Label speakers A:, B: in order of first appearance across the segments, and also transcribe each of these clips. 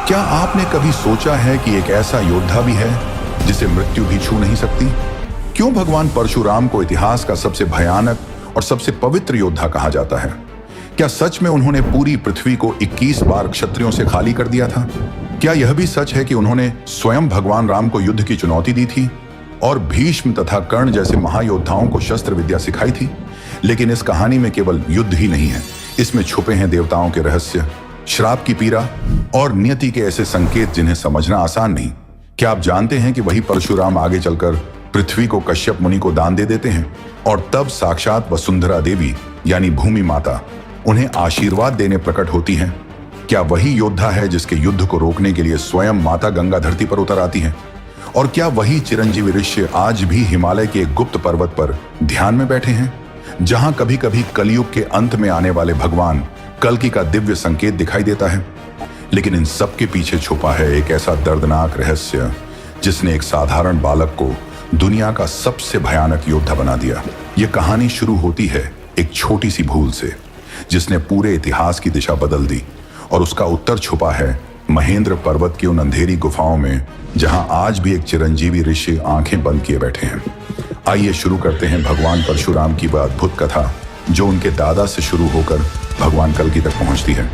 A: क्या आपने कभी सोचा है कि एक ऐसा योद्धा भी है जिसे मृत्यु भी छू नहीं सकती? क्यों भगवान परशुराम को इतिहास का सबसे भयानक और सबसे पवित्र योद्धा कहा जाता है? क्या सच में उन्होंने पूरी पृथ्वी को 21 बार क्षत्रियों से खाली कर दिया था? क्या यह भी सच है कि उन्होंने स्वयं भगवान राम को युद्ध की चुनौती दी थी और भीष्म तथा कर्ण जैसे महायोद्धाओं को शस्त्र विद्या सिखाई थी? लेकिन इस कहानी में केवल युद्ध ही नहीं है, इसमें छुपे हैं देवताओं के रहस्य, श्राप की पीड़ा और नियति के ऐसे संकेत जिन्हें समझना आसान नहीं। क्या आप जानते हैं कि वही परशुराम आगे चलकर पृथ्वी को कश्यप मुनि को दान दे देते हैं और तब साक्षात वसुंधरा देवी यानी भूमि माता उन्हें आशीर्वाद देने प्रकट होती हैं? क्या वही योद्धा है जिसके युद्ध को रोकने के लिए स्वयं माता गंगा धरती पर उतर आती हैं? और क्या वही चिरंजीवी ऋषि आज भी हिमालय के एक गुप्त पर्वत पर ध्यान में बैठे हैं, जहां कभी कभी कलयुग के अंत में आने वाले भगवान कल्कि का दिव्य संकेत दिखाई देता है? लेकिन इन सब के पीछे छुपा है एक ऐसा दर्दनाक रहस्य जिसने एक साधारण बालक को दुनिया का सबसे भयानक योद्धा बना दिया। यह कहानी शुरू होती है एक छोटी सी भूल से, जिसने पूरे इतिहास की दिशा बदल दी, और उसका उत्तर छुपा है महेंद्र पर्वत की उन अंधेरी गुफाओं में जहां आज भी एक चिरंजीवी ऋषि आंखें बंद किए बैठे हैं। आइए शुरू करते हैं भगवान परशुराम की वह अद्भुत कथा जो उनके दादा से शुरू होकर भगवान कल्कि तक पहुंचती है।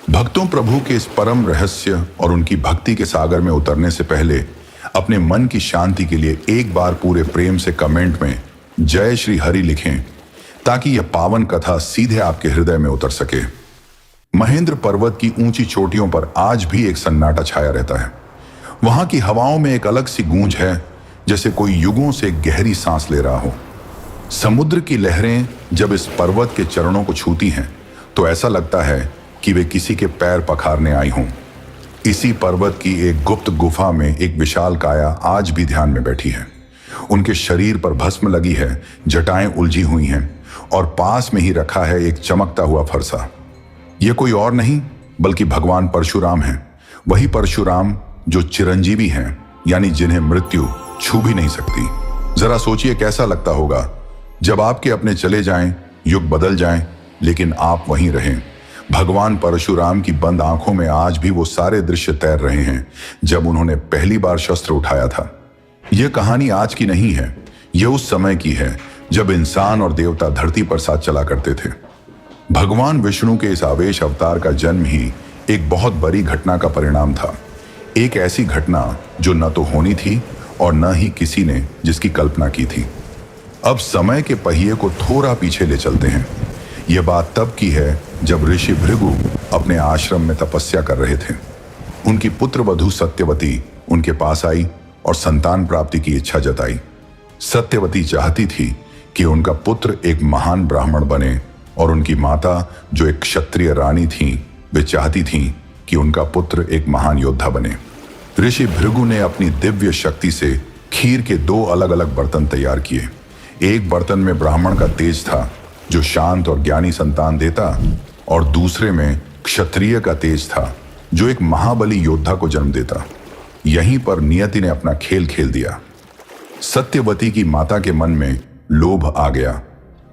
A: भक्तों, प्रभु के इस परम रहस्य और उनकी भक्ति के सागर में उतरने से पहले अपने मन की शांति के लिए एक बार पूरे प्रेम से कमेंट में जय श्री हरि लिखें, ताकि यह पावन कथा सीधे आपके हृदय में उतर सके। महेंद्र पर्वत की ऊंची चोटियों पर आज भी एक सन्नाटा छाया रहता है। वहां की हवाओं में एक अलग सी गूंज है, जैसे कोई युगों से गहरी सांस ले रहा हो। समुद्र की लहरें जब इस पर्वत के चरणों को छूती हैं तो ऐसा लगता है कि वे किसी के पैर पखारने आई हों। इसी पर्वत की एक गुप्त गुफा में एक विशाल काया आज भी ध्यान में बैठी है। उनके शरीर पर भस्म लगी है, जटाएं उलझी हुई हैं और पास में ही रखा है एक चमकता हुआ फरसा। यह कोई और नहीं बल्कि भगवान परशुराम हैं। वही परशुराम जो चिरंजीवी हैं, यानी जिन्हें मृत्यु छू भी नहीं सकती। जरा सोचिए कैसा लगता होगा जब आपके अपने चले जाएं, युग बदल जाएं, लेकिन आप वहीं रहें। भगवान परशुराम की बंद आंखों में आज भी वो सारे दृश्य तैर रहे हैं जब उन्होंने पहली बार शस्त्र उठाया था। यह कहानी आज की नहीं है, यह उस समय की है जब इंसान और देवता धरती पर साथ चला करते थे। भगवान विष्णु के इस आवेश अवतार का जन्म ही एक बहुत बड़ी घटना का परिणाम था। एक ऐसी घटना जो न तो होनी थी और न ही किसी ने जिसकी कल्पना की थी। अब समय के पहिए को थोड़ा पीछे ले चलते हैं। यह बात तब की है जब ऋषि भृगु अपने आश्रम में तपस्या कर रहे थे। उनकी पुत्र वधू सत्यवती उनके पास आई और संतान प्राप्ति की इच्छा जताई। सत्यवती चाहती थी कि उनका पुत्र एक महान ब्राह्मण बने और उनकी माता जो एक क्षत्रिय रानी थी, वे चाहती थीं कि उनका पुत्र एक महान योद्धा बने। ऋषि भृगु ने अपनी दिव्य शक्ति से खीर के 2 अलग अलग बर्तन तैयार किए। एक बर्तन में ब्राह्मण का तेज था जो शांत और ज्ञानी संतान देता, और दूसरे में क्षत्रिय का तेज था जो एक महाबली योद्धा को जन्म देता। यहीं पर नियति ने अपना खेल खेल दिया। सत्यवती की माता के मन में लोभ आ गया।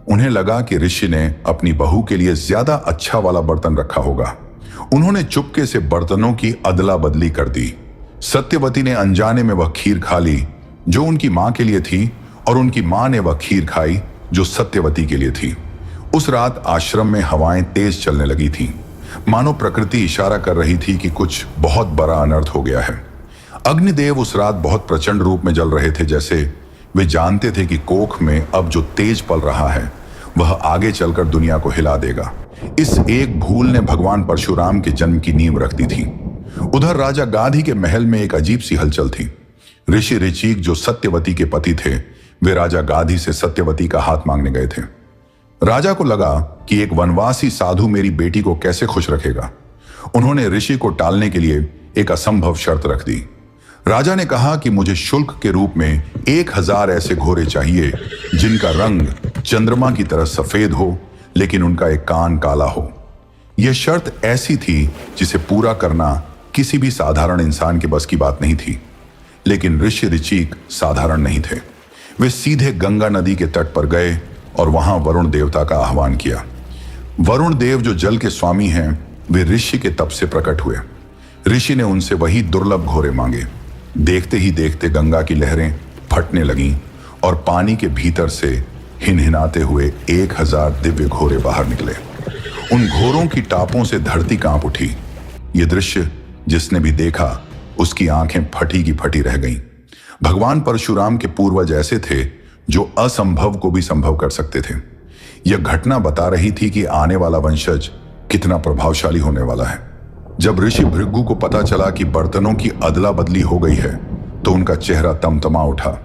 A: उन्हें लगा कि ऋषि ने अपनी बहू के लिए ज्यादा अच्छा वाला बर्तन रखा होगा। उन्होंने चुपके से बर्तनों की अदला बदली कर दी। सत्यवती ने अनजाने में वह खीर खा ली जो उनकी मां के लिए थी, और उनकी मां ने वह खीर खाई जो सत्यवती के लिए थी। उस रात आश्रम में हवाएं तेज चलने लगी थीं, मानो प्रकृति इशारा कर रही थी कि कुछ बहुत बड़ा अनर्थ हो गया है। अग्निदेव उस रात बहुत प्रचंड रूप में जल रहे थे, जैसे वे जानते थे कि कोख में अब जो तेज पल रहा है वह आगे चलकर दुनिया को हिला देगा। इस एक भूल ने भगवान परशुराम के जन्म की नींव रख दी थी। उधर राजा गाधी के महल में एक अजीब सी हलचल थी। ऋषि ऋचिक जो सत्यवती के पति थे, वे राजा गाधी से सत्यवती का हाथ मांगने गए थे। राजा को लगा कि एक वनवासी साधु मेरी बेटी को कैसे खुश रखेगा। उन्होंने ऋषि को टालने के लिए एक असंभव शर्त रख दी। राजा ने कहा कि मुझे शुल्क के रूप में 1000 ऐसे घोड़े चाहिए जिनका रंग चंद्रमा की तरह सफेद हो, लेकिन उनका एक कान काला हो। यह शर्त ऐसी थी जिसे पूरा करना किसी भी साधारण इंसान के बस की बात नहीं थी। लेकिन ऋषि ऋचिक साधारण नहीं थे। वे सीधे गंगा नदी के तट पर गए और वहां वरुण देवता का आह्वान किया। वरुण देव जो जल के स्वामी हैं, वे ऋषि के तप से प्रकट हुए। ऋषि ने उनसे वही दुर्लभ घोरे मांगे। देखते ही देखते गंगा की लहरें फटने लगीं और पानी के भीतर से हिनहिनाते हुए 1000 दिव्य घोरे बाहर निकले। उन घोरों की टापों से धरती कांप उठी। ये दृश्य जिसने भी देखा उसकी आंखें फटी की फटी रह गईं। भगवान परशुराम के पूर्वज ऐसे थे जो असंभव को भी संभव कर सकते थे। यह घटना बता रही थी कि आने वाला वंशज कितना प्रभावशाली होने वाला है। जब ऋषि भृगु को पता चला कि बर्तनों की अदला बदली हो गई है तो उनका चेहरा तमतमा उठा।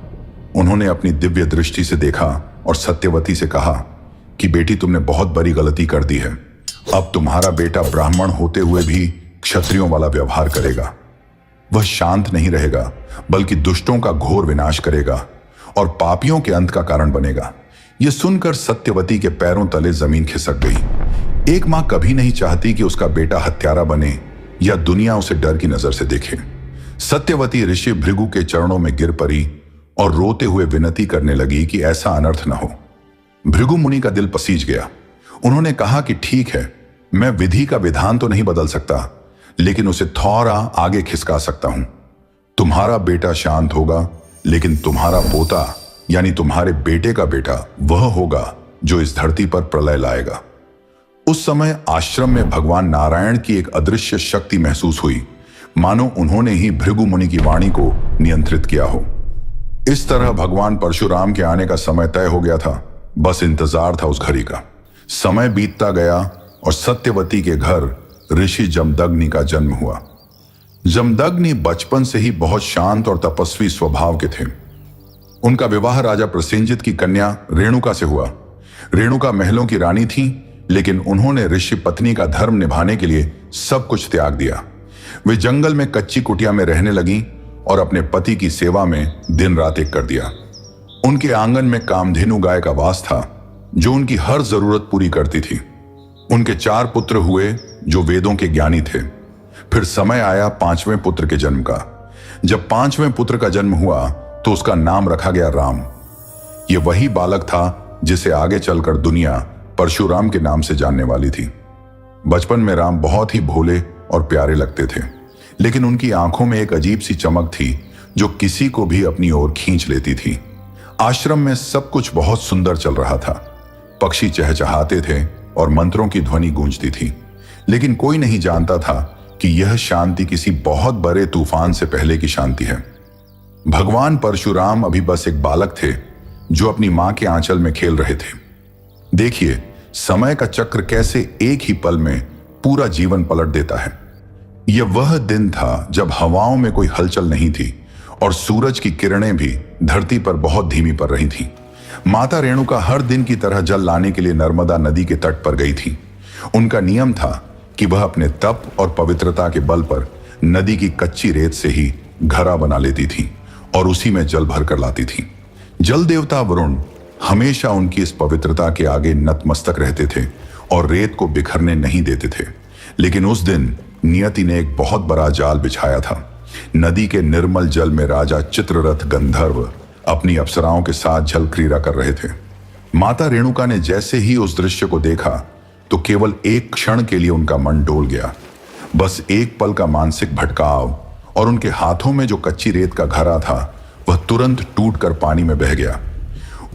A: उन्होंने अपनी दिव्य दृष्टि से देखा और सत्यवती से कहा कि बेटी, तुमने बहुत बड़ी गलती कर दी है। अब तुम्हारा बेटा ब्राह्मण होते हुए भी क्षत्रियों वाला व्यवहार करेगा। वह शांत नहीं रहेगा बल्कि दुष्टों का घोर विनाश करेगा और पापियों के अंत का कारण बनेगा। यह सुनकर सत्यवती के पैरों तले जमीन खिसक गई। एक मां कभी नहीं चाहती कि उसका बेटा हत्यारा बने या दुनिया उसे डर की नजर से देखे। सत्यवती ऋषि भृगु के चरणों में गिर पड़ी और रोते हुए विनती करने लगी कि ऐसा अनर्थ न हो। भृगु मुनि का दिल पसीज गया। उन्होंने कहा कि ठीक है, मैं विधि का विधान तो नहीं बदल सकता, लेकिन उसे थोड़ा आगे खिसका सकता हूं। तुम्हारा बेटा शांत होगा, लेकिन तुम्हारा पोता यानी तुम्हारे बेटे का बेटा वह होगा जो इस धरती पर प्रलय लाएगा। उस समय आश्रम में भगवान नारायण की एक अदृश्य शक्ति महसूस हुई, मानो उन्होंने ही भृगु मुनि की वाणी को नियंत्रित किया हो। इस तरह भगवान परशुराम के आने का समय तय हो गया था। बस इंतजार था उस घड़ी का। समय बीतता गया और सत्यवती के घर ऋषि जमदग्नि का जन्म हुआ। जमदग्नि बचपन से ही बहुत शांत और तपस्वी स्वभाव के थे। उनका विवाह राजा प्रसेनजित की कन्या रेणुका से हुआ। रेणुका महलों की रानी थी, लेकिन उन्होंने ऋषि पत्नी का धर्म निभाने के लिए सब कुछ त्याग दिया। वे जंगल में कच्ची कुटिया में रहने लगी और अपने पति की सेवा में दिन रात एक कर दिया। उनके आंगन में कामधेनु गाय का वास था जो उनकी हर जरूरत पूरी करती थी। उनके 4 पुत्र हुए जो वेदों के ज्ञानी थे। फिर समय आया 5वें पुत्र के जन्म का। जब 5वें पुत्र का जन्म हुआ तो उसका नाम रखा गया राम। यह वही बालक था जिसे आगे चलकर दुनिया परशुराम के नाम से जानने वाली थी। बचपन में राम बहुत ही भोले और प्यारे लगते थे, लेकिन उनकी आंखों में एक अजीब सी चमक थी जो किसी को भी अपनी ओर खींच लेती थी। आश्रम में सब कुछ बहुत सुंदर चल रहा था। पक्षी चहचहाते थे और मंत्रों की ध्वनि गूंजती थी, लेकिन कोई नहीं जानता था कि यह शांति किसी बहुत बड़े तूफान से पहले की शांति है। भगवान परशुराम अभी बस एक बालक थे जो अपनी मां के आंचल में खेल रहे थे। देखिए, समय का चक्र कैसे एक ही पल में पूरा जीवन पलट देता है। यह वह दिन था जब हवाओं में कोई हलचल नहीं थी और सूरज की किरणें भी धरती पर बहुत धीमी पड़ रही थीं। माता रेणुका हर दिन की तरह जल लाने के लिए नर्मदा नदी के तट पर गई थी। उनका नियम था कि वह अपने तप और पवित्रता के बल पर नदी की कच्ची रेत से ही घड़ा बना लेती थी और उसी में जल भर कर लाती थी। जल देवता वरुण हमेशा उनकी इस पवित्रता के आगे नतमस्तक रहते थे और रेत को बिखरने नहीं देते थे। लेकिन उस दिन नियति ने एक बहुत बड़ा जाल बिछाया था। नदी के निर्मल जल में राजा चित्ररथ गंधर्व अपनी अप्सराओं के साथ जल क्रीड़ा कर रहे थे। माता रेणुका ने जैसे ही उस दृश्य को देखा तो केवल एक क्षण के लिए उनका मन डोल गया। बस एक पल का मानसिक भटकाव और उनके हाथों में जो कच्ची रेत का घड़ा था वह तुरंत टूटकर पानी में बह गया।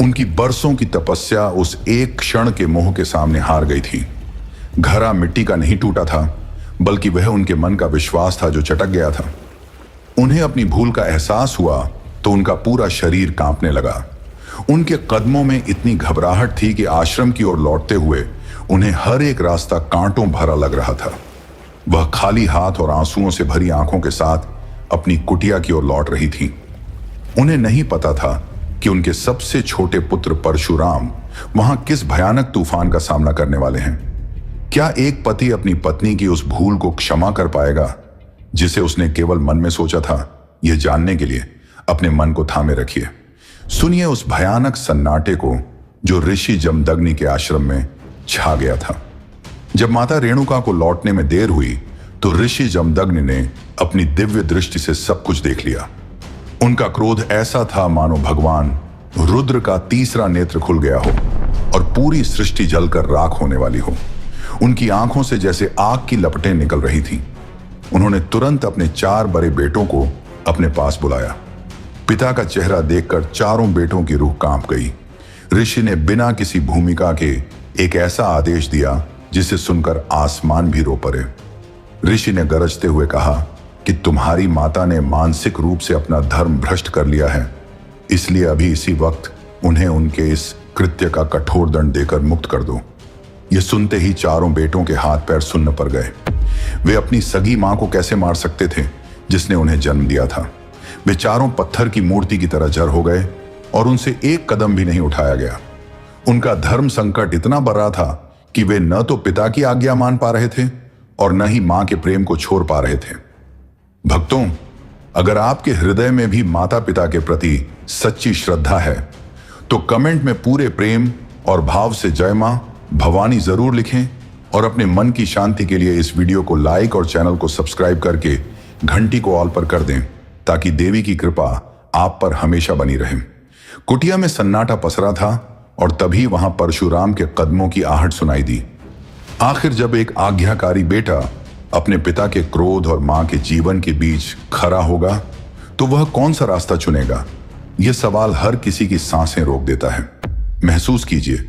A: उनकी बरसों की तपस्या उस एक क्षण के मोह के सामने हार गई थी। घड़ा मिट्टी का नहीं टूटा था, बल्कि वह उनके मन का विश्वास था जो चटक गया था। उन्हें अपनी भूल का एहसास हुआ तो उनका पूरा शरीर कांपने लगा। उनके कदमों में इतनी घबराहट थी कि आश्रम की ओर लौटते हुए उन्हें हर एक रास्ता कांटों भरा लग रहा था। वह खाली हाथ और आंसुओं से भरी आंखों के साथ अपनी कुटिया की ओर लौट रही थी। उन्हें नहीं पता था कि उनके सबसे छोटे पुत्र परशुराम वहां किस भयानक तूफान का सामना करने वाले हैं। क्या एक पति अपनी पत्नी की उस भूल को क्षमा कर पाएगा जिसे उसने केवल मन में सोचा था? यह जानने के लिए अपने मन को थामे रखिए। सुनिए उस भयानक सन्नाटे को जो ऋषि जमदग्नि के आश्रम में छा गया था। जब माता रेणुका को लौटने में देर हुई तो ऋषि जमदग्नि ने अपनी दिव्य दृष्टि से सब कुछ देख लिया। उनका क्रोध ऐसा था मानो भगवान रुद्र का तीसरा नेत्र खुल गया हो और पूरी सृष्टि जलकर राख होने वाली हो। उनकी आंखों से जैसे आग की लपटें निकल रही थीं। उन्होंने तुरंत अपने 4 बड़े बेटों को अपने पास बुलाया। पिता का चेहरा देखकर चारों बेटों की रूह कांप गई। ऋषि ने बिना किसी भूमिका के एक ऐसा आदेश दिया जिसे सुनकर आसमान भी रो पड़े। ऋषि ने गरजते हुए कहा कि तुम्हारी माता ने मानसिक रूप से अपना धर्म भ्रष्ट कर लिया है, इसलिए अभी इसी वक्त उन्हें उनके इस कृत्य का कठोर दंड देकर मुक्त कर दो। ये सुनते ही चारों बेटों के हाथ पैर सुन्न पड़ गए। वे अपनी सगी मां को कैसे मार सकते थे जिसने उन्हें जन्म दिया था। वे चारों पत्थर की मूर्ति की तरह जड़ हो गए और उनसे एक कदम भी नहीं उठाया गया। उनका धर्म संकट इतना बड़ा था कि वे न तो पिता की आज्ञा मान पा रहे थे और न ही मां के प्रेम को छोड़ पा रहे थे। भक्तों, अगर आपके हृदय में भी माता पिता के प्रति सच्ची श्रद्धा है तो कमेंट में पूरे प्रेम और भाव से जय मां भवानी जरूर लिखें और अपने मन की शांति के लिए इस वीडियो को लाइक और चैनल को सब्सक्राइब करके घंटी को ऑल पर कर दें ताकि देवी की कृपा आप पर हमेशा बनी रहे। कुटिया में सन्नाटा पसरा था और तभी वहां परशुराम के कदमों की आहट सुनाई दी। आखिर जब एक आज्ञाकारी बेटा अपने पिता के क्रोध और मां के जीवन के बीच खड़ा होगा तो वह कौन सा रास्ता चुनेगा? यह सवाल हर किसी की सांसें रोक देता है। महसूस कीजिए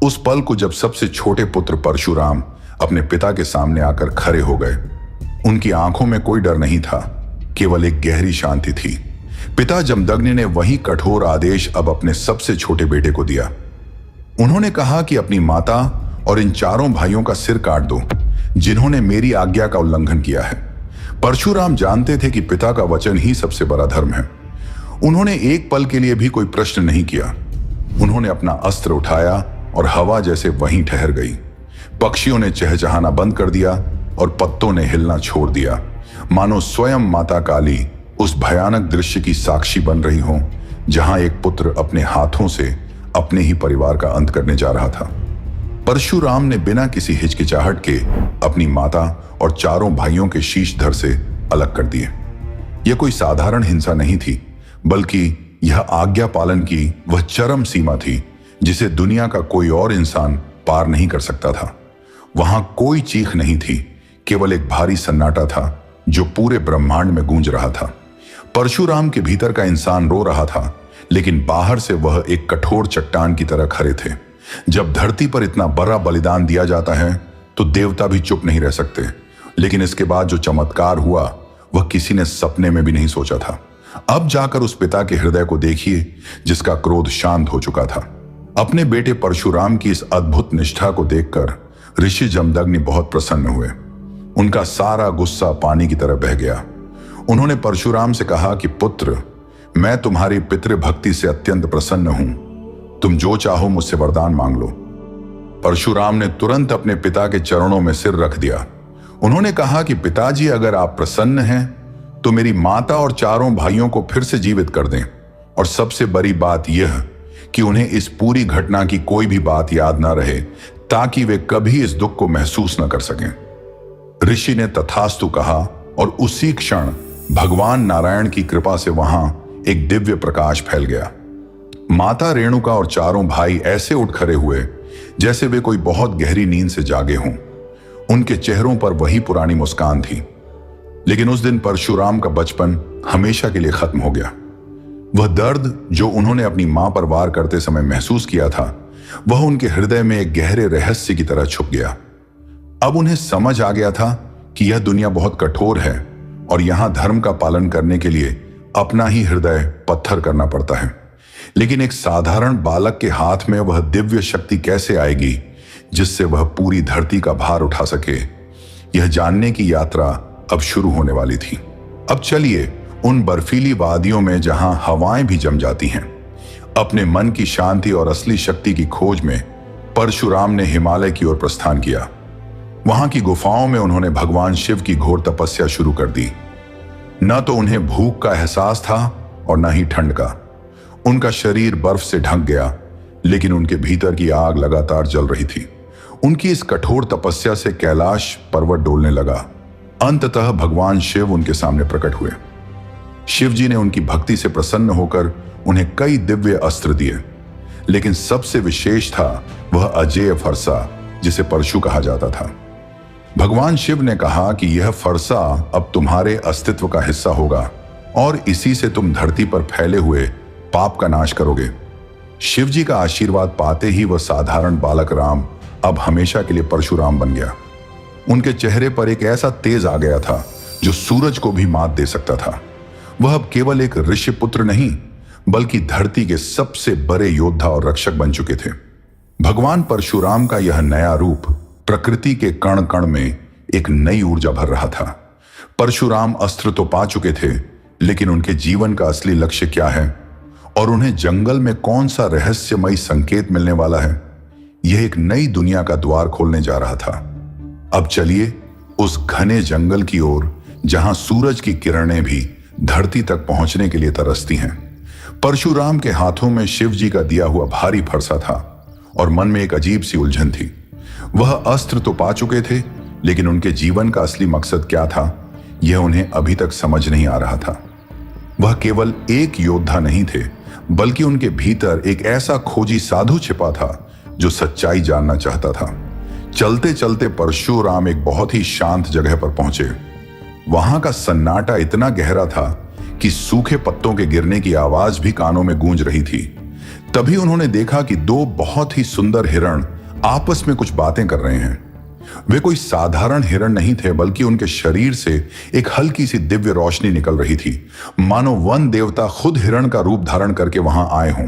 A: उस पल को जब सबसे छोटे पुत्र परशुराम अपने पिता के सामने आकर खड़े हो गए। उनकी आंखों में कोई डर नहीं था, केवल एक गहरी शांति थी। पिता जमदग्नि ने वही कठोर आदेश अब अपने सबसे छोटे बेटे को दिया। उन्होंने कहा कि अपनी माता और इन चारों भाइयों का सिर काट दो जिन्होंने मेरी आज्ञा का उल्लंघन किया है। परशुराम जानते थे कि पिता का वचन ही सबसे बड़ा धर्म है। उन्होंने एक पल के लिए भी कोई प्रश्न नहीं किया। उन्होंने अपना अस्त्र उठाया और हवा जैसे वहीं ठहर गई। पक्षियों ने चहचहाना बंद कर दिया और पत्तों ने हिलना छोड़ दिया, मानो स्वयं माता काली उस भयानक दृश्य की साक्षी बन रही हो जहां एक पुत्र अपने हाथों से अपने ही परिवार का अंत करने जा रहा था। परशुराम ने बिना किसी हिचकिचाहट के अपनी माता और चारों भाइयों के शीश धड़ से अलग कर दिए। यह कोई साधारण हिंसा नहीं थी, बल्कि यह आज्ञा पालन की वह चरम सीमा थी जिसे दुनिया का कोई और इंसान पार नहीं कर सकता था। वहां कोई चीख नहीं थी, केवल एक भारी सन्नाटा था जो पूरे ब्रह्मांड में गूंज रहा था। परशुराम के भीतर का इंसान रो रहा था, लेकिन बाहर से वह एक कठोर चट्टान की तरह खड़े थे। जब धरती पर इतना बड़ा बलिदान दिया जाता है तो देवता भी चुप नहीं रह सकते, लेकिन इसके बाद जो चमत्कार हुआ वह किसी ने सपने में भी नहीं सोचा था। अब जाकर उस पिता के हृदय को देखिए जिसका क्रोध शांत हो चुका था। अपने बेटे परशुराम की इस अद्भुत निष्ठा को देखकर ऋषि जमदग्नि बहुत प्रसन्न हुए। उनका सारा गुस्सा पानी की तरह बह गया। उन्होंने परशुराम से कहा कि पुत्र, मैं तुम्हारी पितृभक्ति से अत्यंत प्रसन्न हूं। तुम जो चाहो मुझसे वरदान मांग लो। परशुराम ने तुरंत अपने पिता के चरणों में सिर रख दिया। उन्होंने कहा कि पिताजी, अगर आप प्रसन्न हैं तो मेरी माता और चारों भाइयों को फिर से जीवित कर दें, और सबसे बड़ी बात यह कि उन्हें इस पूरी घटना की कोई भी बात याद ना रहे ताकि वे कभी इस दुख को महसूस न कर सकें। ऋषि ने तथास्तु कहा और उसी क्षण भगवान नारायण की कृपा से वहां एक दिव्य प्रकाश फैल गया। माता रेणुका और चारों भाई ऐसे उठ खड़े हुए जैसे वे कोई बहुत गहरी नींद से जागे हों। उनके चेहरों पर वही पुरानी मुस्कान थी। लेकिन उस दिन परशुराम का बचपन हमेशा के लिए खत्म हो गया। वह दर्द जो उन्होंने अपनी मां पर वार करते समय महसूस किया था, वह उनके हृदय में एक गहरे रहस्य की तरह छुप गया। अब उन्हें समझ आ गया था कि यह दुनिया बहुत कठोर है और यहां धर्म का पालन करने के लिए अपना ही हृदय पत्थर करना पड़ता है। लेकिन एक साधारण बालक के हाथ में वह दिव्य शक्ति कैसे आएगी जिससे वह पूरी धरती का भार उठा सके? यह जानने की यात्रा अब शुरू होने वाली थी। अब चलिए उन बर्फीली वादियों में जहां हवाएं भी जम जाती हैं, अपने मन की शांति और असली शक्ति की खोज में परशुराम ने हिमालय की ओर प्रस्थान किया। वहां की गुफाओं में उन्होंने भगवान शिव की घोर तपस्या शुरू कर दी। न तो उन्हें भूख का एहसास था और न ही ठंड का। उनका शरीर बर्फ से ढक गया, लेकिन उनके भीतर की आग लगातार जल रही थी। उनकी इस कठोर तपस्या से कैलाश पर्वत डोलने लगा। अंततः भगवान शिव उनके सामने प्रकट हुए। शिव जी ने उनकी भक्ति से प्रसन्न होकर उन्हें कई दिव्य अस्त्र दिए, लेकिन सबसे विशेष था वह अजेय फरसा, जिसे परशु कहा जाता था। भगवान शिव ने कहा कि यह फरसा अब तुम्हारे अस्तित्व का हिस्सा होगा और इसी से तुम धरती पर फैले हुए पाप का नाश करोगे। शिव जी का आशीर्वाद पाते ही वह साधारण बालक राम अब हमेशा के लिए परशुराम बन गया। उनके चेहरे पर एक ऐसा तेज आ गया था जो सूरज को भी मात दे सकता था। वह अब केवल एक ऋषि पुत्र नहीं, बल्कि धरती के सबसे बड़े योद्धा और रक्षक बन चुके थे। भगवान परशुराम का यह नया रूप प्रकृति के कण कण में एक नई ऊर्जा भर रहा था। परशुराम अस्त्र तो पा चुके थे, लेकिन उनके जीवन का असली लक्ष्य क्या है और उन्हें जंगल में कौन सा रहस्यमयी संकेत मिलने वाला है, यह एक नई दुनिया का द्वार खोलने जा रहा था। अब चलिए उस घने जंगल की ओर जहां सूरज की किरणें भी धरती तक पहुंचने के लिए तरसती हैं। परशुराम के हाथों में शिव जी का दिया हुआ भारी फरसा था और मन में एक अजीब सी उलझन थी। वह अस्त्र तो पा चुके थे, लेकिन उनके जीवन का असली मकसद क्या था, यह उन्हें अभी तक समझ नहीं आ रहा था। वह केवल एक योद्धा नहीं थे, बल्कि उनके भीतर एक ऐसा खोजी साधु छिपा था जो सच्चाई जानना चाहता था। चलते चलते परशुराम एक बहुत ही शांत जगह पर पहुंचे। वहां का सन्नाटा इतना गहरा था कि सूखे पत्तों के गिरने की आवाज भी कानों में गूंज रही थी। तभी उन्होंने देखा कि दो बहुत ही सुंदर हिरण आपस में कुछ बातें कर रहे हैं। वे कोई साधारण हिरण नहीं थे, बल्कि उनके शरीर से एक हल्की सी दिव्य रोशनी निकल रही थी, मानो वन देवता खुद हिरण का रूप धारण करके वहां आए हों।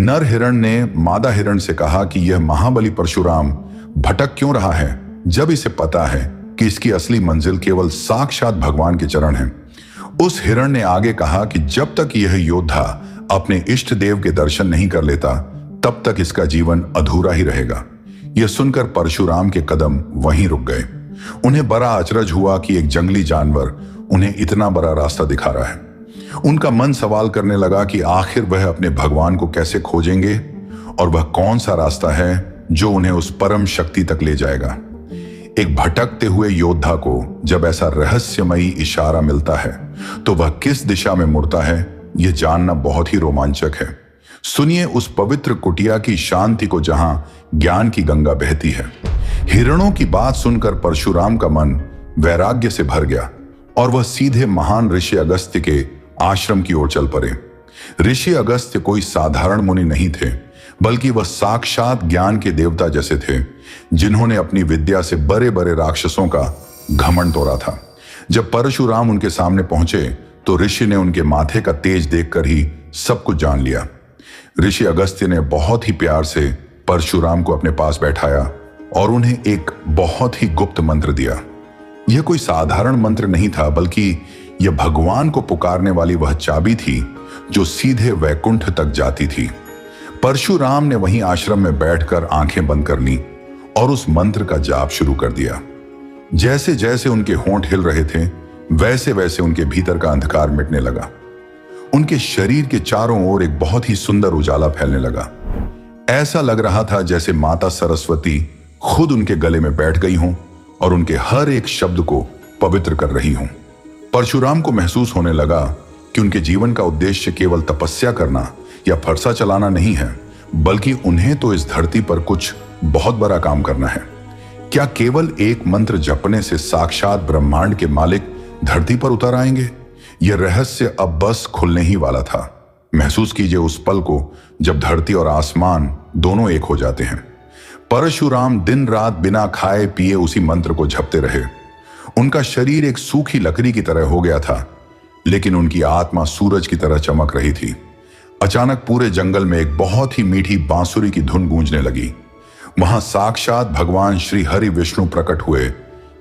A: नर हिरण ने मादा हिरण से कहा कि यह महाबली परशुराम भटक क्यों रहा है, जब इसे पता है कि इसकी असली मंजिल केवल साक्षात भगवान के चरण हैं। उस हिरण ने आगे कहा कि जब तक यह योद्धा अपने इष्ट देव के दर्शन नहीं कर लेता, तब तक इसका जीवन अधूरा ही रहेगा। यह सुनकर परशुराम के कदम वहीं रुक गए। उन्हें बड़ा अचरज हुआ कि एक जंगली जानवर उन्हें इतना बड़ा रास्ता दिखा रहा है। उनका मन सवाल करने लगा कि आखिर वह अपने भगवान को कैसे खोजेंगे और वह कौन सा रास्ता है जो उन्हें उस परम शक्ति तक ले जाएगा। एक भटकते हुए योद्धा को जब ऐसा रहस्यमयी इशारा मिलता है तो वह किस दिशा में मुड़ता है, यह जानना बहुत ही रोमांचक है। सुनिए उस पवित्र कुटिया की शांति को जहां ज्ञान की गंगा बहती है। हिरणों की बात सुनकर परशुराम का मन वैराग्य से भर गया और वह सीधे महान ऋषि अगस्त्य के आश्रम की ओर चल पड़े। ऋषि अगस्त्य कोई साधारण मुनि नहीं थे, बल्कि वह साक्षात ज्ञान के देवता जैसे थे, जिन्होंने अपनी विद्या से बड़े बड़े राक्षसों का घमंड तोड़ा था। जब परशुराम उनके सामने पहुंचे तो ऋषि ने उनके माथे का तेज देखकर ही सब कुछ जान लिया। ऋषि अगस्त्य ने बहुत ही प्यार से परशुराम को अपने पास बैठाया और उन्हें एक बहुत ही गुप्त मंत्र दिया। यह कोई साधारण मंत्र नहीं था, बल्कि यह भगवान को पुकारने वाली वह चाबी थी जो सीधे वैकुंठ तक जाती थी। परशुराम ने वहीं आश्रम में बैठकर आंखें बंद कर लीं और उस मंत्र का जाप शुरू कर दिया। जैसे जैसे उनके होंठ हिल रहे थे, वैसे वैसे उनके भीतर का अंधकार मिटने लगा। उनके शरीर के चारों ओर एक बहुत ही सुंदर उजाला फैलने लगा। ऐसा लग रहा था जैसे माता सरस्वती खुद उनके गले में बैठ गई हों और उनके हर एक शब्द को पवित्र कर रही हों। परशुराम को महसूस होने लगा कि उनके जीवन का उद्देश्य केवल तपस्या करना या फरसा चलाना नहीं है, बल्कि उन्हें तो इस धरती पर कुछ बहुत बड़ा काम करना है। क्या केवल एक मंत्र जपने से साक्षात ब्रह्मांड के मालिक धरती पर उतर आएंगे? यह रहस्य अब बस खुलने ही वाला था। महसूस कीजिए उस पल को जब धरती और आसमान दोनों एक हो जाते हैं। परशुराम दिन रात बिना खाए पिए उसी मंत्र को जपते रहे। उनका शरीर एक सूखी लकड़ी की तरह हो गया था, लेकिन उनकी आत्मा सूरज की तरह चमक रही थी। अचानक पूरे जंगल में एक बहुत ही मीठी बांसुरी की धुन गूंजने लगी। वहां साक्षात भगवान श्री हरि विष्णु प्रकट हुए,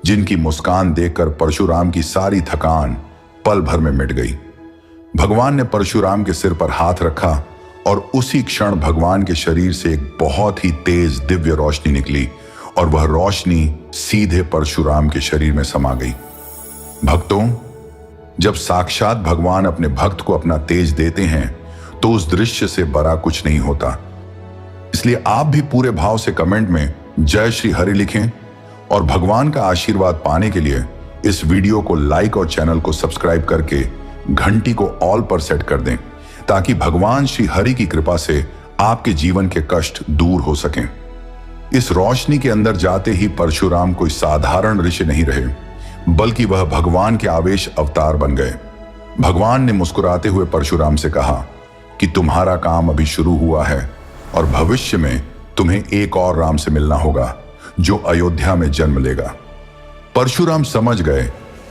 A: जिनकी मुस्कान देखकर परशुराम की सारी थकान पल भर में मिट गई। भगवान ने परशुराम के सिर पर हाथ रखा और उसी क्षण भगवान के शरीर से एक बहुत ही तेज दिव्य रोशनी निकली और वह रोशनी सीधे परशुराम के शरीर में समा गई। भक्तों, जब साक्षात भगवान अपने भक्त को अपना तेज देते हैं तो उस दृश्य से बड़ा कुछ नहीं होता। इसलिए आप भी पूरे भाव से कमेंट में जय श्री हरि लिखें और भगवान का आशीर्वाद पाने के लिए इस वीडियो को लाइक और चैनल को सब्सक्राइब करके घंटी को ऑल पर सेट कर दें ताकि भगवान श्री हरि की कृपा से आपके जीवन के कष्ट दूर हो सकें। इस रोशनी के अंदर जाते ही परशुराम कोई साधारण ऋषि नहीं रहे, बल्कि वह भगवान के आवेश अवतार बन गए। भगवान ने मुस्कुराते हुए परशुराम से कहा कि तुम्हारा काम अभी शुरू हुआ है और भविष्य में तुम्हें एक और राम से मिलना होगा जो अयोध्या में जन्म लेगा। परशुराम समझ गए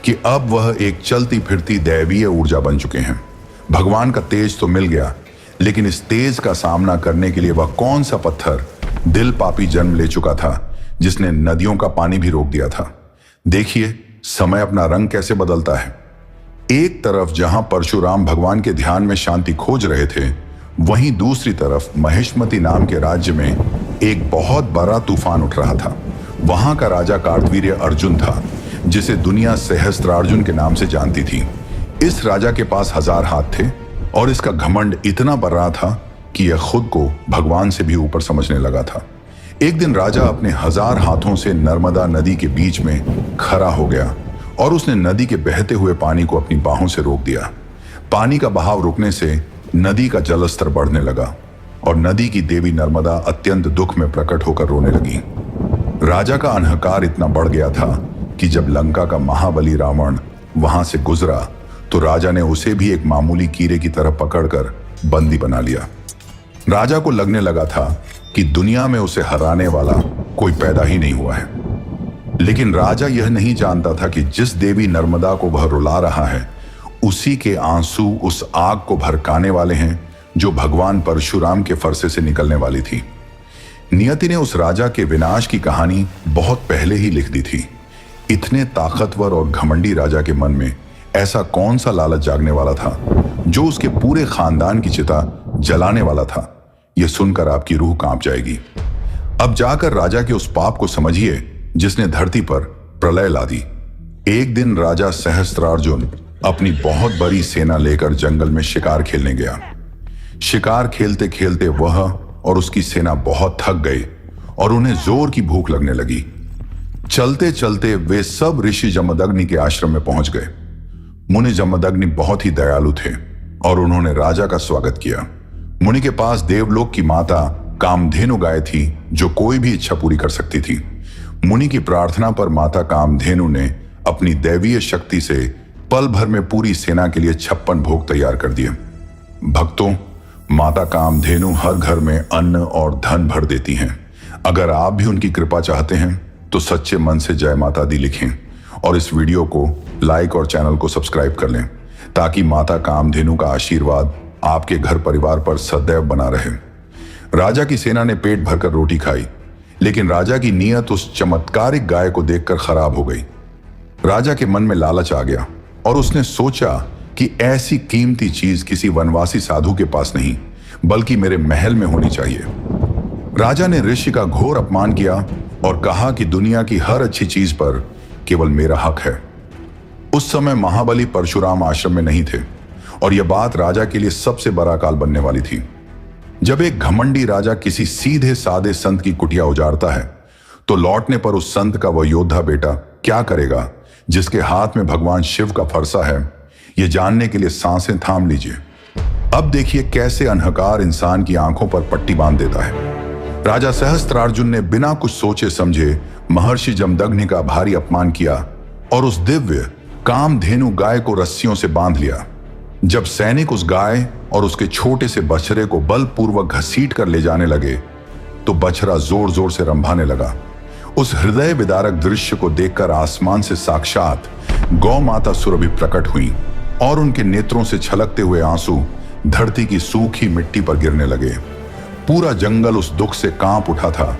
A: कि अब वह एक चलती फिरती दैवीय ऊर्जा बन चुके हैं। भगवान का तेज तो मिल गया, लेकिन इस तेज का सामना करने के लिए वह कौन सा पत्थर दिल पापी जन्म ले चुका था जिसने नदियों का पानी भी रोक दिया था। देखिए समय अपना रंग कैसे बदलता है। एक तरफ जहां परशुराम भगवान के ध्यान में शांति खोज रहे थे, वहीं दूसरी तरफ महिष्मति नाम के राज्य में एक बहुत बड़ा तूफान उठ रहा था। वहां का राजा कार्तवीर्य अर्जुन था, जिसे दुनिया सहस्त्रार्जुन के नाम से जानती थी। इस राजा के पास 1000 हाथ थे और इसका घमंड इतना बड़ा था कि यह खुद को भगवान से भी ऊपर समझने लगा था। एक दिन राजा अपने 1000 हाथों से नर्मदा नदी के बीच में खड़ा हो गया और उसने नदी के बहते हुए पानी को अपनी बाहों से रोक दिया। पानी का बहाव रुकने से नदी का जलस्तर बढ़ने लगा और नदी की देवी नर्मदा अत्यंत दुख में प्रकट होकर रोने लगी। राजा का अहंकार इतना बढ़ गया था कि जब लंका का महाबली रावण वहां से गुजरा तो राजा ने उसे भी एक मामूली कीड़े की तरह पकड़कर बंदी बना लिया। राजा को लगने लगा था कि दुनिया में उसे हराने वाला कोई पैदा ही नहीं हुआ है। लेकिन राजा यह नहीं जानता था कि जिस देवी नर्मदा को वह रुला रहा है, उसी के आंसू उस आग को भड़काने वाले हैं जो भगवान परशुराम के फरसे से निकलने वाली थी। नियति ने उस राजा के विनाश की कहानी बहुत पहले ही लिख दी थी। इतने ताकतवर और घमंडी राजा के मन में ऐसा कौन सा लालच जागने वाला था जो उसके पूरे खानदान की चिता जलाने वाला था। यह सुनकर आपकी रूह कांप जाएगी। अब जाकर राजा के उस पाप को समझिए जिसने धरती पर प्रलय ला दी। एक दिन राजा सहस्त्रार्जुन अपनी बहुत बड़ी सेना लेकर जंगल में शिकार खेलने गया। शिकार खेलते खेलते वह और उसकी सेना बहुत थक गए और उन्हें जोर की भूख लगने लगी। चलते चलते वे सब ऋषि जमदग्नि के आश्रम में पहुंच गए। मुनि जमदग्नि बहुत ही दयालु थे और उन्होंने राजा का स्वागत किया। मुनि के पास देवलोक की माता कामधेनु गाय थी जो कोई भी इच्छा पूरी कर सकती थी। मुनि की प्रार्थना पर माता कामधेनु ने अपनी दैवीय शक्ति से पल भर में पूरी सेना के लिए 56 भोग तैयार कर दिए। भक्तों, माता कामधेनु हर घर में अन्न और धन भर देती हैं। अगर आप भी उनकी कृपा चाहते हैं तो सच्चे मन से जय माता दी लिखें और इस वीडियो को लाइक और चैनल को सब्सक्राइब कर लें ताकि माता कामधेनु का आशीर्वाद आपके घर परिवार पर सदैव बना रहे। राजा की सेना ने पेट भरकर रोटी खाई, लेकिन राजा की नीयत उस चमत्कारिक गाय को देखकर खराब हो गई। राजा के मन में लालच आ गया और उसने सोचा कि ऐसी कीमती चीज किसी वनवासी साधु के पास नहीं बल्कि मेरे महल में होनी चाहिए। राजा ने ऋषि का घोर अपमान किया और कहा कि दुनिया की हर अच्छी चीज पर केवल मेरा हक है। उस समय महाबली परशुराम आश्रम में नहीं थे और यह बात राजा के लिए सबसे बड़ा काल बनने वाली थी। जब एक घमंडी राजा किसी सीधे साधे संत की कुटिया उजाड़ता है तो लौटने पर उस संत का वह योद्धा बेटा क्या करेगा जिसके हाथ में भगवान शिव का फरसा है। यह जानने के लिए सांसें थाम लीजिए। अब देखिए कैसे अहंकार इंसान की आंखों पर पट्टी बांध देता है। राजा सहस्त्रार्जुन ने बिना कुछ सोचे समझे महर्षि जमदग्नि का भारी अपमान किया और उस दिव्य कामधेनु गाय को रस्सियों से बांध लिया। जब सैनिक उस गाय और उसके छोटे से बछड़े को बलपूर्वक घसीट कर ले जाने लगे तो बछड़ा जोर जोर से रंभाने लगा। उस हृदय विदारक दृश्य को देखकर आसमान से साक्षात गौ माता सुरभि प्रकट हुई और उनके नेत्रों से छलकते हुए आंसू धरती की सूखी मिट्टी पर गिरने लगे। पूरा जंगल उस दुख से कांप उठा था,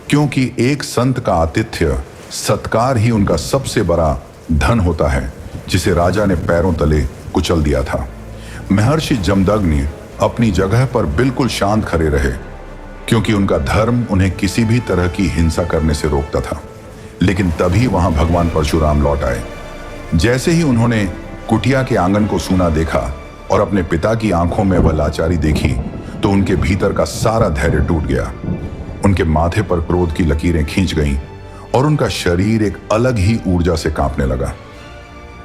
A: क्योंकि एक संत का आतिथ्य सत्कार ही उनका सबसे बड़ा धन होता है, जिसे राजा ने पैरों तले कुचल दिया था। महर्षि जमदग्नि अपनी जगह पर बिल्कुल शांत खड़े रहे, क्योंकि उनका धर्म उन्हें किसी भी तरह की हिंसा करने से रोकता था। लेकिन तभी वहां भगवान परशुराम लौट आए। जैसे ही उन्होंने कुटिया के आंगन को सूना देखा और अपने पिता की आंखों में वह लाचारी देखी तो उनके भीतर का सारा धैर्य टूट गया। उनके माथे पर क्रोध की लकीरें खींच गईं और उनका शरीर एक अलग ही ऊर्जा से कांपने लगा।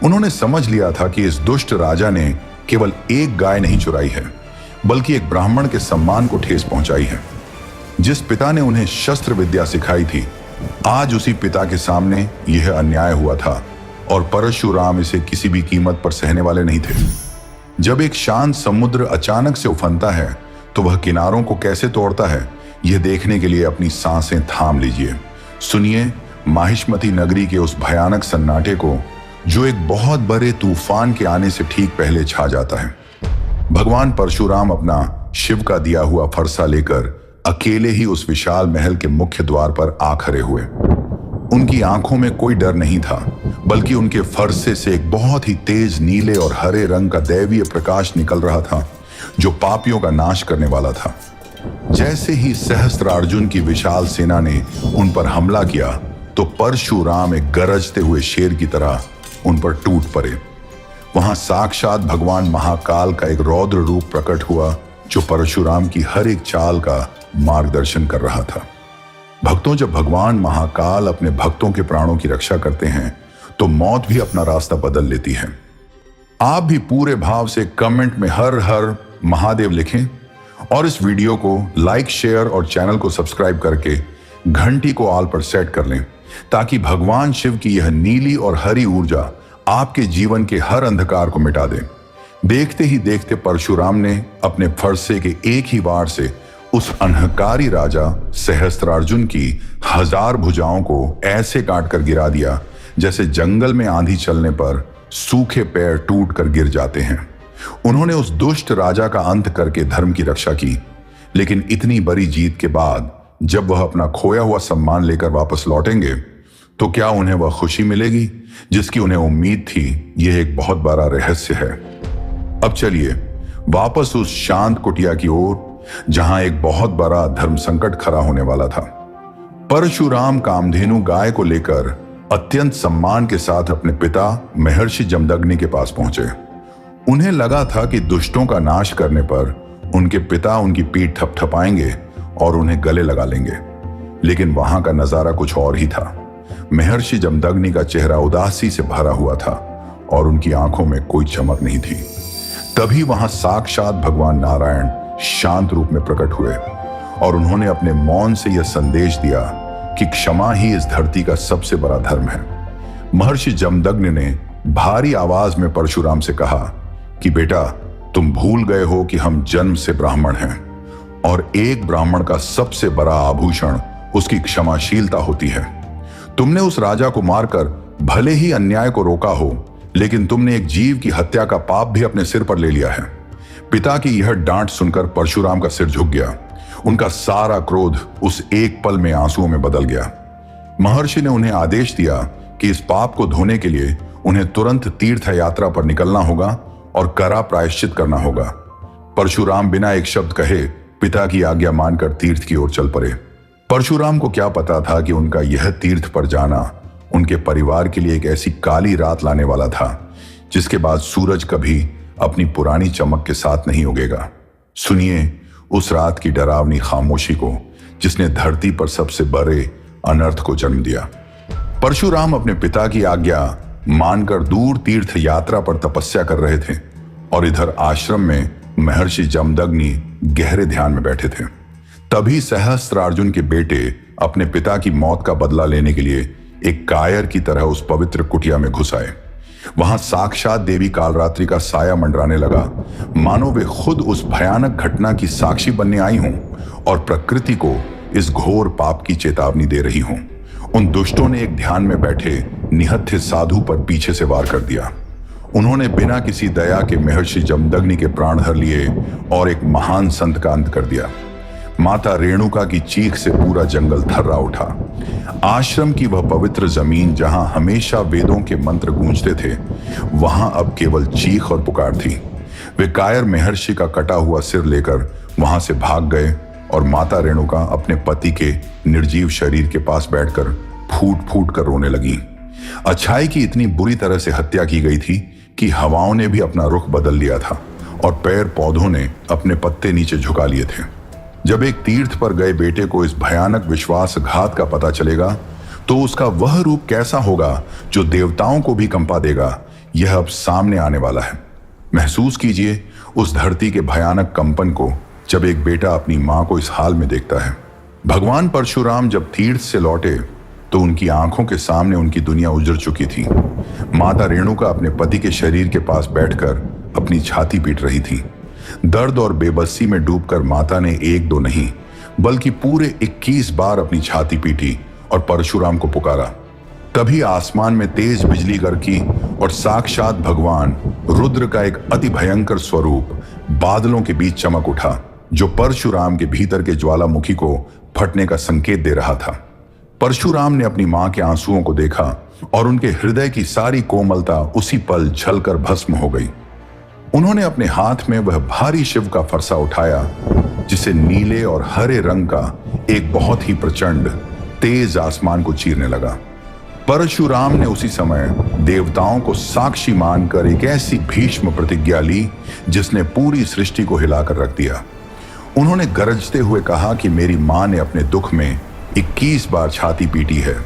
A: उन्होंने समझ लिया था कि इस दुष्ट राजा ने केवल एक गाय नहीं चुराई है, बल्कि एक ब्राह्मण के सम्मान को ठेस पहुंचाई है। जिस पिता ने उन्हें शस्त्र विद्या सिखाई थी, आज उसी पिता के सामने यह अन्याय हुआ था और परशुराम इसे किसी भी कीमत पर सहने वाले नहीं थे। जब एक शांत समुद्र अचानक से उफनता है तो वह किनारों को कैसे तोड़ता है, यह देखने के लिए अपनी सांसें थाम लीजिए। सुनिए माहिष्मती नगरी के उस भयानक सन्नाटे को जो एक बहुत बड़े तूफान के आने से ठीक पहले छा जाता है। भगवान परशुराम अपना शिव का दिया हुआ फरसा लेकर अकेले ही उस विशाल महल के मुख्य द्वार पर आ खड़े हुए। उनकी आंखों में कोई डर नहीं था, बल्कि उनके फरसे से एक बहुत ही तेज नीले और हरे रंग का दैवीय प्रकाश निकल रहा था, जो पापियों का नाश करने वाला था। जैसे ही सहस्त्रार्जुन की विशाल सेना ने उन पर हमला किया, तो परशुराम एक गरजते हुए शेर की तरह उन पर टूट पड़े। वहां साक्षात भगवान महाकाल का एक रौद्र रूप प्रकट हुआ, जो परशुराम की हर एक चाल का मार्गदर्शन कर रहा था। भक्तों, जब भगवान महाकाल अपने भक्तों के प्राणों की रक्षा करते हैं, तो मौत भी अपना रास्ता बदल लेती है। आप भी पूरे भाव से कमेंट में हर हर महादेव लिखें और इस वीडियो को लाइक, शेयर और चैनल को सब्सक्राइब करके घंटी को ऑल पर सेट कर लें, ताकि भगवान शिव की यह नीली और हरी ऊर्जा आपके जीवन के हर अंधकार को मिटा दे। देखते ही देखते परशुराम ने अपने फरसे के एक ही वार से उस अहंकारी राजा सहस्त्रार्जुन की 1000 भुजाओं को ऐसे काट कर गिरा दिया, जैसे जंगल में आंधी चलने पर सूखे पैर टूट कर गिर जाते हैं। उन्होंने उस दुष्ट राजा का अंत करके धर्म की रक्षा की। लेकिन इतनी बड़ी जीत के बाद जब वह अपना खोया हुआ सम्मान लेकर वापस लौटेंगे, तो क्या उन्हें वह खुशी मिलेगी जिसकी उन्हें उम्मीद थी? यह एक बहुत बड़ा रहस्य है। अब चलिए वापस उस शांत कुटिया की ओर, जहां एक बहुत बड़ा धर्म संकट खड़ा होने वाला था। परशुराम कामधेनु गाय को लेकर अत्यंत सम्मान के साथ अपने पिता महर्षि जमदग्नि के पास पहुंचे। उन्हें लगा था कि दुष्टों का नाश करने पर उनके पिता उनकी पीठ थपथपाएंगे और उन्हें गले लगा लेंगे। लेकिन वहां का नजारा कुछ और ही था। महर्षि जमदग्नि का चेहरा उदासी से भरा हुआ था और उनकी आंखों में कोई चमक नहीं थी। तभी वहां साक्षात भगवान नारायण शांत रूप में प्रकट हुए और उन्होंने अपने मौन से यह संदेश दिया कि क्षमा ही इस धरती का सबसे बड़ा धर्म है। महर्षि जमदग्नि ने भारी आवाज में परशुराम से कहा कि बेटा, तुम भूल गए हो कि हम जन्म से ब्राह्मण हैं और एक ब्राह्मण का सबसे बड़ा आभूषण उसकी क्षमाशीलता होती है। तुमने उस राजा को मारकर भले ही अन्याय को रोका हो, लेकिन तुमने एक जीव की हत्या का पाप भी अपने सिर पर ले लिया है। पिता की यह डांट सुनकर परशुराम का सिर झुक गया। उनका सारा क्रोध उस एक पल में आंसुओं में बदल गया। महर्षि ने उन्हें आदेश दिया कि इस पाप को धोने के लिए उन्हें तुरंत तीर्थ यात्रा पर निकलना होगा और कड़ा प्रायश्चित करना होगा। परशुराम बिना एक शब्द कहे पिता की आज्ञा मानकर तीर्थ की ओर चल पड़े। परशुराम को क्या पता था कि उनका यह तीर्थ पर जाना उनके परिवार के लिए एक ऐसी काली रात लाने वाला था, जिसके बाद सूरज कभी अपनी पुरानी चमक के साथ नहीं उगेगा। सुनिए उस रात की डरावनी खामोशी को, जिसने धरती पर सबसे बड़े अनर्थ को जन्म दिया। परशुराम अपने पिता की आज्ञा मानकर दूर तीर्थ यात्रा पर तपस्या कर रहे थे और इधर आश्रम में महर्षि जमदग्नि गहरे ध्यान में बैठे थे। तभी सहस्त्रार्जुन के बेटे अपने पिता की मौत का बदला लेने के लिए एक कायर की तरह उस पवित्र कुटिया में घुस आए। वहां साक्षात देवी कालरात्रि का साया मंडराने लगा, मानो वे खुद उस भयानक घटना की साक्षी बनने आई हों और प्रकृति को इस घोर पाप की चेतावनी दे रही हों। उन दुष्टों ने एक ध्यान में बैठे निहत्थे साधु पर पीछे से वार कर दिया। उन्होंने बिना किसी दया के महर्षि जमदग्नि के प्राण हर लिए और एक महान संत का अंत कर दिया। माता रेणुका की चीख से पूरा जंगल थर्रा उठा। आश्रम की वह पवित्र जमीन जहां हमेशा वेदों के मंत्र गूंजते थे, वहां अब केवल चीख और पुकार थी। वे कायर महर्षि का कटा हुआ सिर लेकर वहां से भाग गए और माता रेणुका अपने पति के निर्जीव शरीर के पास बैठकर फूट फूट कर रोने लगी। अच्छाई की इतनी बुरी तरह से हत्या की गई थी कि हवाओं ने भी अपना रुख बदल लिया था और पेड़ पौधों ने अपने पत्ते नीचे झुका लिए थे। जब एक तीर्थ पर गए बेटे को इस भयानक विश्वासघात का पता चलेगा, तो उसका वह रूप कैसा होगा जो देवताओं को भी कंपा देगा। यह अब सामने आने वाला है। महसूस कीजिए उस धरती के भयानक कंपन को जब एक बेटा अपनी मां को इस हाल में देखता है। भगवान परशुराम जब तीर्थ से लौटे तो उनकी आंखों के सामने उनकी दुनिया उजड़ चुकी थी। माता रेणुका अपने पति के शरीर के पास बैठकर अपनी छाती पीट रही थी। दर्द और बेबसी में डूबकर माता ने एक दो नहीं बल्कि पूरे 21 बार अपनी छाती पीटी और परशुराम को पुकारा। तभी आसमान में तेज बिजली गरकी और साक्षात भगवान रुद्र का एक अति भयंकर स्वरूप बादलों के बीच चमक उठा, जो परशुराम के भीतर के ज्वालामुखी को फटने का संकेत दे रहा था। परशुराम ने अपनी मां के आंसुओं को देखा और उनके हृदय की सारी कोमलता उसी पल छलकर भस्म हो गई। उन्होंने अपने हाथ में वह भारी शिव का फरसा उठाया, जिसे नीले और हरे रंग का एक बहुत ही प्रचंड तेज आसमान को चीरने लगा। परशुराम ने उसी समय देवताओं को साक्षी मानकर एक ऐसी भीष्म प्रतिज्ञा ली जिसने पूरी सृष्टि को हिलाकर रख दिया। उन्होंने गरजते हुए कहा कि मेरी मां ने अपने दुख में 21 बार छाती पीटी है,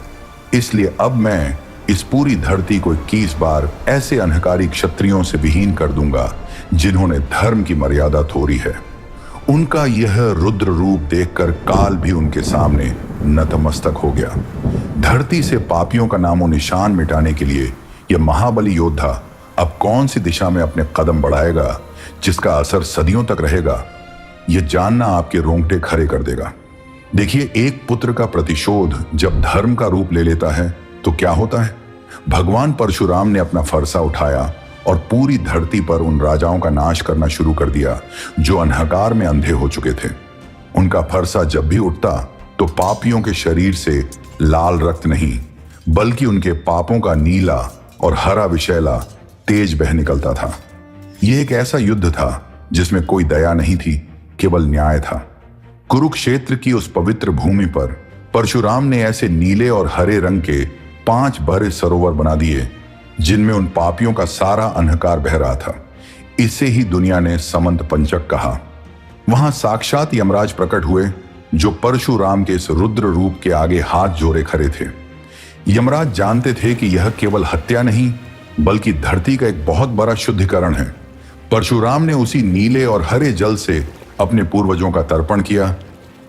A: इसलिए अब मैं इस पूरी धरती को 21 बार ऐसे अनहकारी क्षत्रियों से विहीन कर दूंगा जिन्होंने धर्म की मर्यादा तोड़ी है। उनका यह रुद्र रूप देखकर काल भी उनके सामने नतमस्तक हो गया। धरती से पापियों का नामो निशान मिटाने के लिए यह महाबली योद्धा अब कौन सी दिशा में अपने कदम बढ़ाएगा जिसका असर सदियों तक रहेगा, यह जानना आपके रोंगटे खड़े कर देगा। देखिए, एक पुत्र का प्रतिशोध जब धर्म का रूप ले लेता है तो क्या होता है। भगवान परशुराम ने अपना फरसा उठाया और पूरी धरती पर उन राजाओं का नाश करना शुरू कर दिया जो अंधकार में अंधे हो चुके थे। उनका फरसा जब भी उठता तो पापियों के शरीर से लाल रक्त नहीं बल्कि उनके पापों का नीला और हरा विषैला तेज बह निकलता था। यह एक ऐसा युद्ध था जिसमें कोई दया नहीं थी, केवल न्याय था। कुरुक्षेत्र की उस पवित्र भूमि पर परशुराम ने ऐसे नीले और हरे रंग के 5 बड़े सरोवर बना दिए जिनमें उन पापियों का सारा अंधकार बह रहा था। इसे ही दुनिया ने समंत पंचक कहा। वहां साक्षात यमराज प्रकट हुए जो परशुराम के इस रुद्र रूप के आगे हाथ जोड़े खड़े थे। यमराज जानते थे कि यह केवल हत्या नहीं बल्कि धरती का एक बहुत बड़ा शुद्धिकरण है। परशुराम ने उसी नीले और हरे जल से अपने पूर्वजों का तर्पण किया।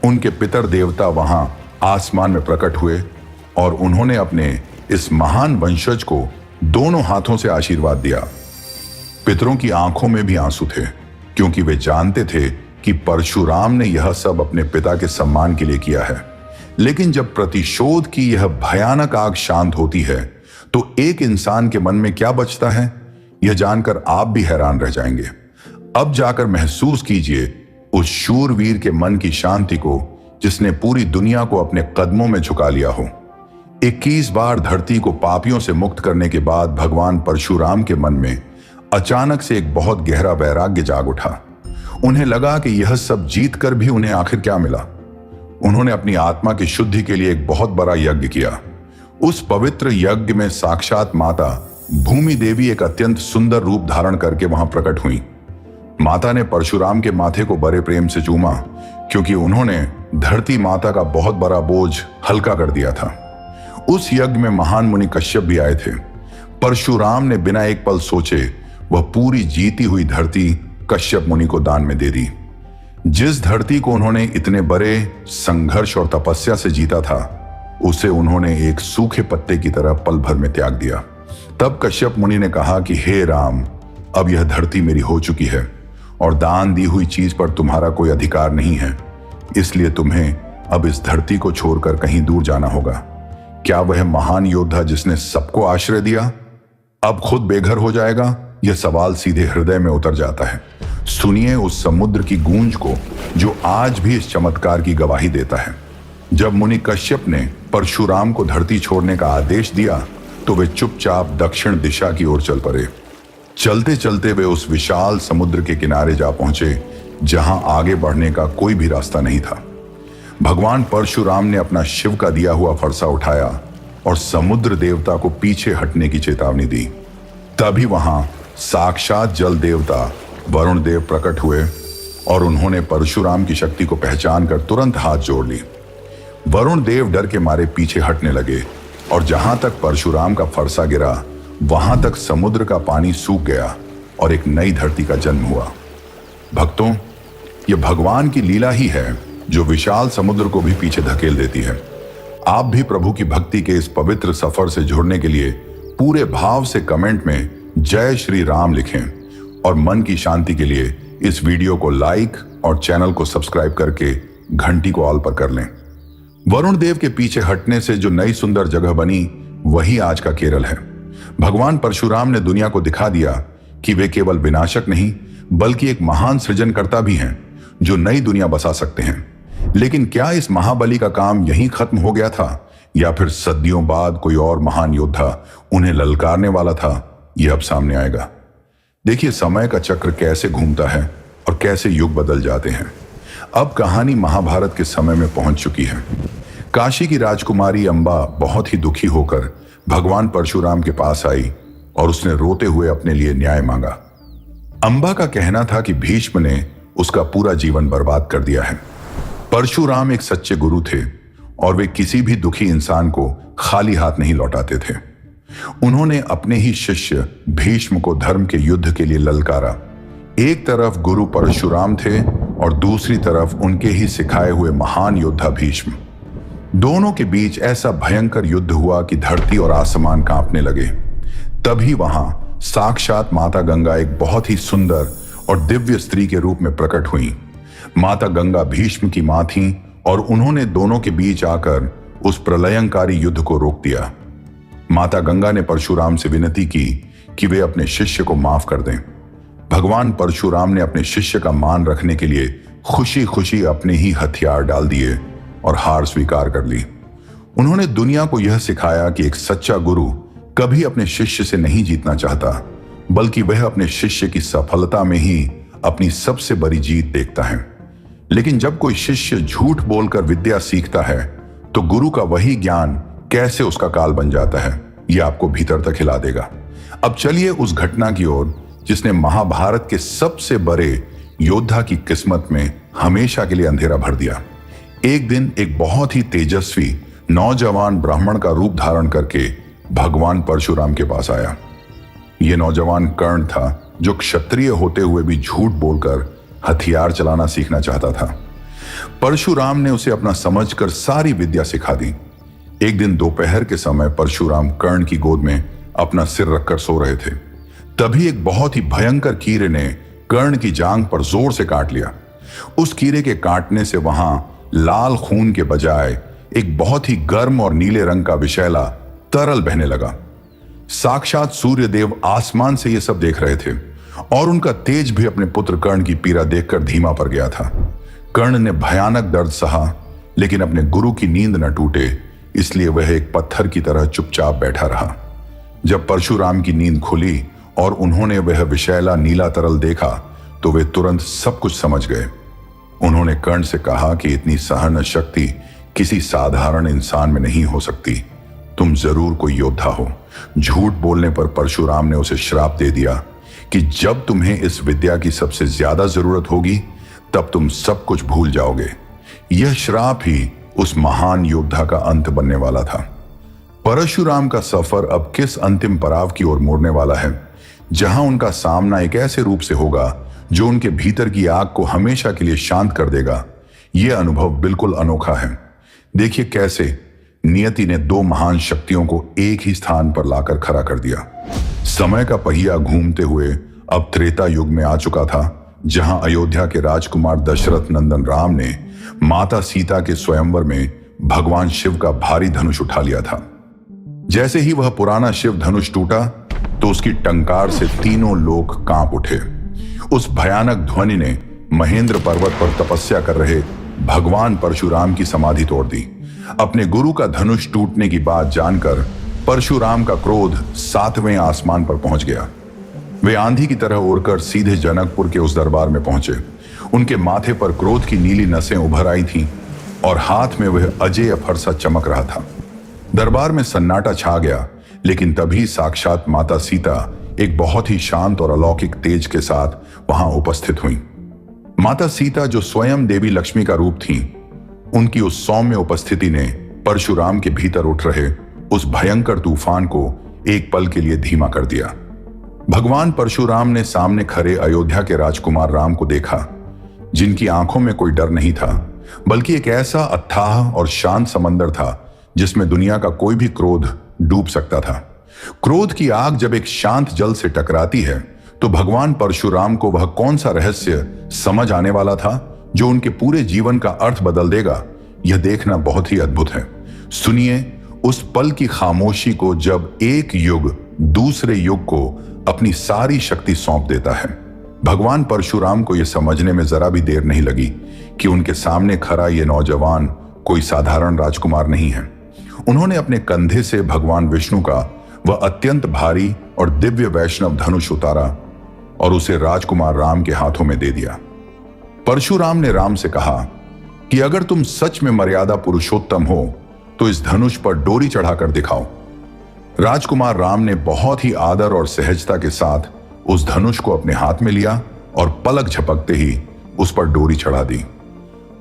A: उनके पितर देवता वहां आसमान में प्रकट हुए और उन्होंने अपने इस महान वंशज को दोनों हाथों से आशीर्वाद दिया। पितरों की आंखों में भी आंसू थे क्योंकि वे जानते थे कि परशुराम ने यह सब अपने पिता के सम्मान के लिए किया है। लेकिन जब प्रतिशोध की यह भयानक आग शांत होती है तो एक इंसान के मन में क्या बचता है, यह जानकर आप भी हैरान रह जाएंगे। अब जाकर महसूस कीजिए उस शूरवीर के मन की शांति को जिसने पूरी दुनिया को अपने कदमों में झुका लिया हो। 21 बार धरती को पापियों से मुक्त करने के बाद भगवान परशुराम के मन में अचानक से एक बहुत गहरा वैराग्य जाग उठा। उन्हें लगा कि यह सब जीत कर भी उन्हें आखिर क्या मिला। उन्होंने अपनी आत्मा की शुद्धि के लिए एक बहुत बड़ा यज्ञ किया। उस पवित्र यज्ञ में साक्षात माता भूमि देवी एक अत्यंत सुंदर रूप धारण करके वहां प्रकट हुई। माता ने परशुराम के माथे को बड़े प्रेम से चूमा क्योंकि उन्होंने धरती माता का बहुत बड़ा बोझ हल्का कर दिया था। उस यज्ञ में महान मुनि कश्यप भी आए थे। परशुराम ने बिना एक पल सोचे वह पूरी जीती हुई धरती कश्यप मुनि को दान में दे दी। जिस धरती को उन्होंने इतने बड़े संघर्ष और तपस्या से जीता था उसे उन्होंने एक सूखे पत्ते की तरह पल भर में त्याग दिया। तब कश्यप मुनि ने कहा कि हे राम, अब यह धरती मेरी हो चुकी है और दान दी हुई चीज पर तुम्हारा कोई अधिकार नहीं है, इसलिए तुम्हें अब इस धरती को छोड़कर कहीं दूर जाना होगा। क्या वह महान योद्धा जिसने सबको आश्रय दिया अब खुद बेघर हो जाएगा? यह सवाल सीधे हृदय में उतर जाता है। सुनिए उस समुद्र की गूंज को जो आज भी इस चमत्कार की गवाही देता है। जब मुनि कश्यप ने परशुराम को धरती छोड़ने का आदेश दिया तो वे चुपचाप दक्षिण दिशा की ओर चल पड़े। चलते चलते वे उस विशाल समुद्र के किनारे जा पहुंचे जहां आगे बढ़ने का कोई भी रास्ता नहीं था। भगवान परशुराम ने अपना शिव का दिया हुआ फरसा उठाया और समुद्र देवता को पीछे हटने की चेतावनी दी। तभी वहां साक्षात जल देवता वरुण देव प्रकट हुए और उन्होंने परशुराम की शक्ति को पहचान कर तुरंत हाथ जोड़ ली। वरुण देव डर के मारे पीछे हटने लगे और जहां तक परशुराम का फरसा गिरा वहां तक समुद्र का पानी सूख गया और एक नई धरती का जन्म हुआ। भक्तों, यह भगवान की लीला ही है जो विशाल समुद्र को भी पीछे धकेल देती है। आप भी प्रभु की भक्ति के इस पवित्र सफर से जुड़ने के लिए पूरे भाव से कमेंट में जय श्री राम लिखें और मन की शांति के लिए इस वीडियो को लाइक और चैनल को सब्सक्राइब करके घंटी को ऑल पर कर लें। वरुण देव के पीछे हटने से जो नई सुंदर जगह बनी वही आज का केरल है। भगवान परशुराम ने दुनिया को दिखा दिया कि वे केवल विनाशक नहीं बल्कि एक महान सृजनकर्ता भी हैं जो नई दुनिया बसा सकते हैं। लेकिन क्या इस महाबली का काम यहीं खत्म हो गया था या फिर सदियों बाद कोई और महान योद्धा उन्हें ललकारने वाला था? यह अब सामने आएगा। देखिए समय का चक्र कैसे घूमता है और कैसे युग बदल जाते हैं। अब कहानी महाभारत के समय में पहुंच चुकी है। काशी की राजकुमारी अंबा बहुत ही दुखी होकर भगवान परशुराम के पास आई और उसने रोते हुए अपने लिए न्याय मांगा। अंबा का कहना था कि भीष्म ने उसका पूरा जीवन बर्बाद कर दिया है। परशुराम एक सच्चे गुरु थे और वे किसी भी दुखी इंसान को खाली हाथ नहीं लौटाते थे। उन्होंने अपने ही शिष्य भीष्म को धर्म के युद्ध के लिए ललकारा। एक तरफ गुरु परशुराम थे और दूसरी तरफ उनके ही सिखाए हुए महान योद्धा भीष्म। दोनों के बीच ऐसा भयंकर युद्ध हुआ कि धरती और आसमान कांपने लगे। तभी वहां साक्षात माता गंगा एक बहुत ही सुंदर और दिव्य स्त्री के रूप में प्रकट हुई। माता गंगा भीष्म की मां थीं और उन्होंने दोनों के बीच आकर उस प्रलयंकारी युद्ध को रोक दिया। माता गंगा ने परशुराम से विनती की कि वे अपने शिष्य को माफ कर दें। भगवान परशुराम ने अपने शिष्य का मान रखने के लिए खुशी खुशी अपने ही हथियार डाल दिए और हार स्वीकार कर ली। उन्होंने दुनिया को यह सिखाया कि एक सच्चा गुरु कभी अपने शिष्य से नहीं जीतना चाहता बल्कि वह अपने शिष्य की सफलता में ही अपनी सबसे बड़ी जीत देखता है। लेकिन जब कोई शिष्य झूठ बोलकर विद्या सीखता है तो गुरु का वही ज्ञान कैसे उसका काल बन जाता है, यह आपको भीतर तक हिला देगा। अब चलिए उस घटना की ओर जिसने महाभारत के सबसे बड़े योद्धा की किस्मत में हमेशा के लिए अंधेरा भर दिया। एक दिन एक बहुत ही तेजस्वी नौजवान ब्राह्मण का रूप धारण करके भगवान परशुराम के पास आया। यह नौजवान कर्ण था जो क्षत्रिय होते हुए भी झूठ बोलकर हथियार चलाना सीखना चाहता था। परशुराम ने उसे अपना समझकर सारी विद्या सिखा दी। एक दिन दोपहर के समय परशुराम कर्ण की गोद में अपना सिर रखकर सो रहे थे। तभी एक बहुत ही भयंकर कीड़े ने कर्ण की जांघ पर जोर से काट लिया। उस कीड़े के काटने से वहां लाल खून के बजाय एक बहुत ही गर्म और नीले रंग का विषैला तरल बहने लगा। साक्षात सूर्य देव आसमान से ये सब देख रहे थे और उनका तेज भी अपने पुत्र कर्ण की पीड़ा देखकर धीमा पड़ गया था। कर्ण ने भयानक दर्द सहा लेकिन अपने गुरु की नींद न टूटे, इसलिए वह एक पत्थर की तरह चुपचाप बैठा रहा। जब परशुराम की नींद खुली और उन्होंने वह विषैला नीला तरल देखा तो वे तुरंत सब कुछ समझ गए। उन्होंने कर्ण से कहा कि इतनी सहन शक्ति किसी साधारण इंसान में नहीं हो सकती। तुम जरूर कोई योद्धा हो। झूठ बोलने पर परशुराम ने उसे श्राप दे दिया कि जब तुम्हें इस विद्या की सबसे ज्यादा जरूरत होगी तब तुम सब कुछ भूल जाओगे। यह श्राप ही उस महान योद्धा का अंत बनने वाला था। परशुराम का सफर अब किस अंतिम पड़ाव की ओर मोड़ने वाला है, जहां उनका सामना एक ऐसे रूप से होगा जो उनके भीतर की आग को हमेशा के लिए शांत कर देगा। यह अनुभव बिल्कुल अनोखा है। देखिए कैसे नियति ने दो महान शक्तियों को एक ही स्थान पर लाकर खड़ा कर दिया। समय का पहिया घूमते हुए अब त्रेता युग में आ चुका था, जहां अयोध्या के राजकुमार दशरथ नंदन राम ने माता सीता के स्वयंवर में भगवान शिव का भारी धनुष उठा लिया था। जैसे ही वह पुराना शिव धनुष टूटा तो उसकी टंकार से तीनों लोक कांप उठे। उस भयानक ध्वनि ने महेंद्र पर्वत पर तपस्या कर रहे भगवान परशुराम की समाधि तोड़ दी। अपने गुरु का धनुष टूटने की बात जानकर परशुराम का क्रोध 7वें आसमान पर पहुंच गया। वे आंधी की तरह उड़कर सीधे जनकपुर के उस दरबार में पहुंचे। उनके माथे पर क्रोध की नीली नसें उभर आई थीं और हाथ में वह अजेय फरसा चमक रहा था। दरबार में सन्नाटा छा गया, लेकिन तभी साक्षात माता सीता एक बहुत ही शांत और अलौकिक तेज के साथ वहां उपस्थित हुई। माता सीता जो स्वयं देवी लक्ष्मी का रूप थीं, उनकी उस सौम्य उपस्थिति ने परशुराम के भीतर उठ रहे उस भयंकर तूफान को एक पल के लिए धीमा कर दिया। भगवान परशुराम ने सामने खड़े अयोध्या के राजकुमार राम को देखा, जिनकी आंखों में कोई डर नहीं था, बल्कि एक ऐसा अथाह और शांत समंदर था जिसमें दुनिया का कोई भी क्रोध डूब सकता था। क्रोध की आग जब एक शांत जल से टकराती है तो भगवान परशुराम को वह कौन सा रहस्य समझ आने वाला था जो उनके पूरे जीवन का अर्थ बदल देगा, यह देखना बहुत ही अद्भुत है। सुनिए उस पल की खामोशी को जब एक युग दूसरे युग को अपनी सारी शक्ति सौंप देता है। भगवान परशुराम को यह समझने में जरा भी देर नहीं लगी कि उनके सामने खड़ा यह नौजवान कोई साधारण राजकुमार नहीं है। उन्होंने अपने कंधे से भगवान विष्णु का वह अत्यंत भारी और दिव्य वैष्णव धनुष उतारा और उसे राजकुमार राम के हाथों में दे दिया। परशुराम ने राम से कहा कि अगर तुम सच में मर्यादा पुरुषोत्तम हो तो इस धनुष पर डोरी चढ़ाकर दिखाओ। राजकुमार राम ने बहुत ही आदर और सहजता के साथ उस धनुष को अपने हाथ में लिया और पलक झपकते ही उस पर डोरी चढ़ा दी।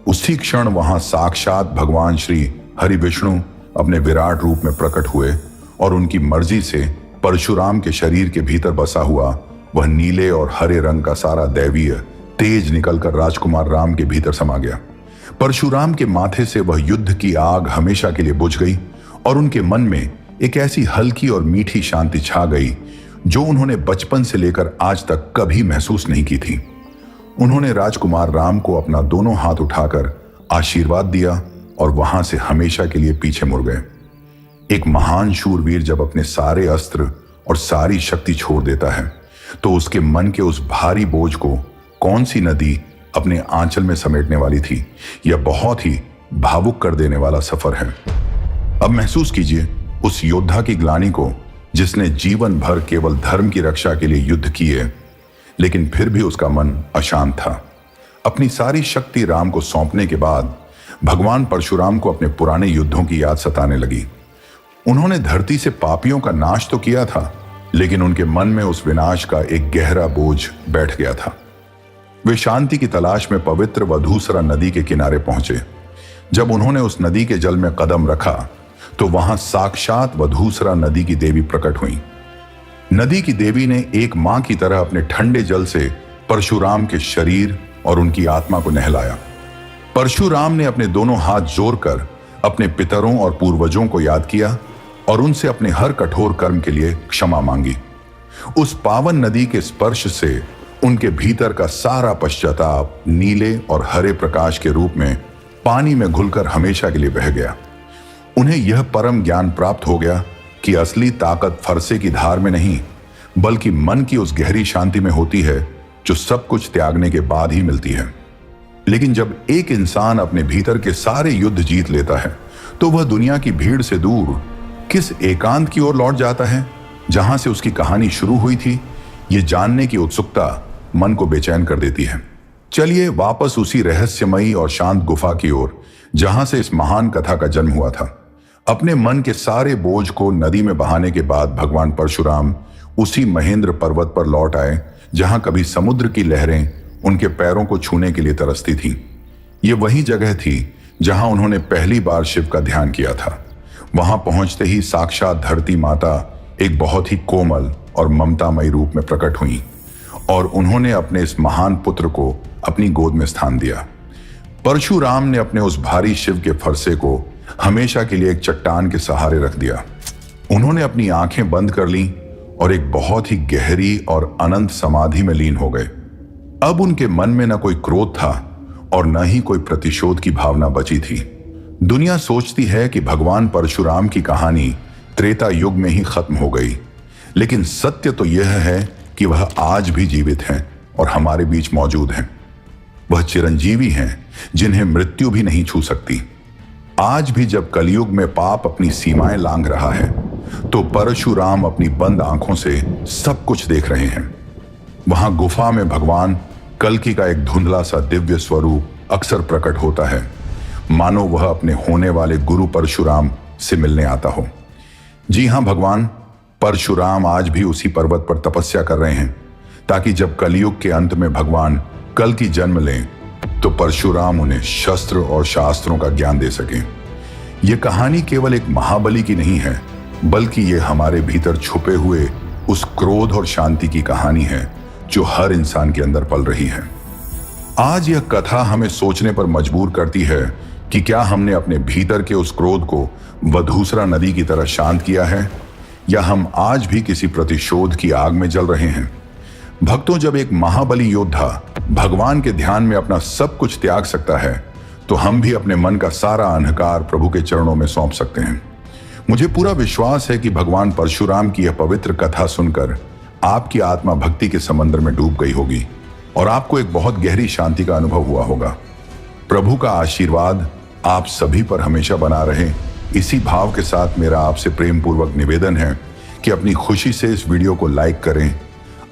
A: उसी क्षण वहां साक्षात भगवान श्री हरि विष्णु अपने विराट रूप में प्रकट हुए और उनकी मर्जी से परशुराम के शरीर के भीतर बसा हुआ वह नीले और हरे रंग का सारा दैवीय तेज निकलकर राजकुमार राम के भीतर समा गया। परशुराम के माथे से वह युद्ध की आग हमेशा के लिए बुझ गई और उनके मन में एक ऐसी हल्की और मीठी शांति छा गई जो उन्होंने बचपन से लेकर आज तक कभी महसूस नहीं की थी। उन्होंने राजकुमार राम को अपना दोनों हाथ उठाकर आशीर्वाद दिया और वहां से हमेशा के लिए पीछे मुड़ गए। एक महान शूरवीर जब अपने सारे अस्त्र और सारी शक्ति छोड़ देता है तो उसके मन के उस भारी बोझ को कौन सी नदी अपने आंचल में समेटने वाली थी। यह बहुत ही भावुक कर देने वाला सफर है। अब महसूस कीजिए उस योद्धा की ग्लानि को जिसने जीवन भर केवल धर्म की रक्षा के लिए युद्ध किए, लेकिन फिर भी उसका मन अशांत था। अपनी सारी शक्ति राम को सौंपने के बाद भगवान परशुराम को अपने पुराने युद्धों की याद सताने लगी। उन्होंने धरती से पापियों का नाश तो किया था, लेकिन उनके मन में उस विनाश का एक गहरा बोझ बैठ गया था। वे शांति की तलाश में पवित्र वधूसरा नदी के किनारे पहुंचे। जब उन्होंने उस नदी के जल में कदम रखा तो वहां साक्षात वधूसरा नदी की देवी प्रकट हुई। नदी की देवी ने एक मां की तरह अपने ठंडे जल से परशुराम के शरीर और उनकी आत्मा को नहलाया। परशुराम ने अपने दोनों हाथ जोड़कर अपने पितरों और पूर्वजों को याद किया और उनसे अपने हर कठोर कर्म के लिए क्षमा मांगी। उस पावन नदी के स्पर्श से उनके भीतर का सारा पश्चाताप नीले और हरे प्रकाश के रूप में पानी में घुलकर हमेशा के लिए बह गया। उन्हें यह परम ज्ञान प्राप्त हो गया कि असली ताकत फरसे की धार में नहीं, बल्कि मन की उस गहरी शांति में होती है जो सब कुछ त्यागने के बाद ही मिलती है। लेकिन जब एक इंसान अपने भीतर के सारे युद्ध जीत लेता है तो वह दुनिया की भीड़ से दूर किस एकांत की ओर लौट जाता है जहां से उसकी कहानी शुरू हुई थी। ये जानने की उत्सुकता मन को बेचैन कर देती है। चलिए वापस उसी रहस्यमयी और शांत गुफा की ओर जहां से इस महान कथा का जन्म हुआ था। अपने मन के सारे बोझ को नदी में बहाने के बाद भगवान परशुराम उसी महेंद्र पर्वत पर लौट आए जहां कभी समुद्र की लहरें उनके पैरों को छूने के लिए तरसती थीं। ये वही जगह थी जहां उन्होंने पहली बार शिव का ध्यान किया था। वहां पहुंचते ही साक्षात धरती माता एक बहुत ही कोमल और ममतामयी रूप में प्रकट हुई और उन्होंने अपने इस महान पुत्र को अपनी गोद में स्थान दिया। परशुराम ने अपने उस भारी शिव के फरसे को हमेशा के लिए एक चट्टान के सहारे रख दिया। उन्होंने अपनी आंखें बंद कर लीं और एक बहुत ही गहरी और अनंत समाधि में लीन हो गए। अब उनके मन में न कोई क्रोध था और न ही कोई प्रतिशोध की भावना बची थी। दुनिया सोचती है कि भगवान परशुराम की कहानी त्रेता युग में ही खत्म हो गई, लेकिन सत्य तो यह है कि वह आज भी जीवित हैं और हमारे बीच मौजूद हैं। वह चिरंजीवी हैं जिन्हें मृत्यु भी नहीं छू सकती। आज भी जब कलयुग में पाप अपनी सीमाएं लांघ रहा है तो परशुराम अपनी बंद आंखों से सब कुछ देख रहे हैं। वहां गुफा में भगवान कल्कि का एक धुंधला सा दिव्य स्वरूप अक्सर प्रकट होता है, मानो वह अपने होने वाले गुरु परशुराम से मिलने आता हो। जी हां, भगवान परशुराम आज भी उसी पर्वत पर तपस्या कर रहे हैं ताकि जब कलयुग के अंत में भगवान कल्कि जन्म लें तो परशुराम उन्हें शस्त्र और शास्त्रों का ज्ञान दे सकें। यह कहानी केवल एक महाबली की नहीं है, बल्कि ये हमारे भीतर छुपे हुए उस क्रोध और शांति की कहानी है जो हर इंसान के अंदर पल रही है। आज यह कथा हमें सोचने पर मजबूर करती है कि क्या हमने अपने भीतर के उस क्रोध को वधूसरा नदी की तरह शांत किया है, या हम आज भी किसी प्रतिशोध की आग में जल रहे हैं। भक्तों, जब एक महाबली योद्धा भगवान के ध्यान में अपना सब कुछ त्याग सकता है, तो हम भी अपने मन का सारा अंधकार प्रभु के चरणों में सौंप सकते हैं। मुझे पूरा विश्वास है कि भगवान परशुराम की यह पवित्र कथा सुनकर आपकी आत्मा भक्ति के समंदर में डूब गई होगी और आपको एक बहुत गहरी शांति का अनुभव हुआ होगा। प्रभु का आशीर्वाद आप सभी पर हमेशा बना रहे, इसी भाव के साथ मेरा आपसे प्रेम पूर्वक निवेदन है कि अपनी खुशी से इस वीडियो को लाइक करें,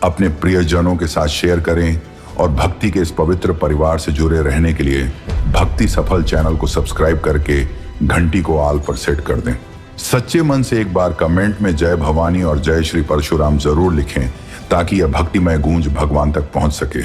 A: अपने प्रियजनों के साथ शेयर करें और भक्ति के इस पवित्र परिवार से जुड़े रहने के लिए भक्ति सफल चैनल को सब्सक्राइब करके घंटी को ऑल पर सेट कर दें। सच्चे मन से एक बार कमेंट में जय भवानी और जय श्री परशुराम जरूर लिखें ताकि यह भक्तिमय गूंज भगवान तक पहुंच सके।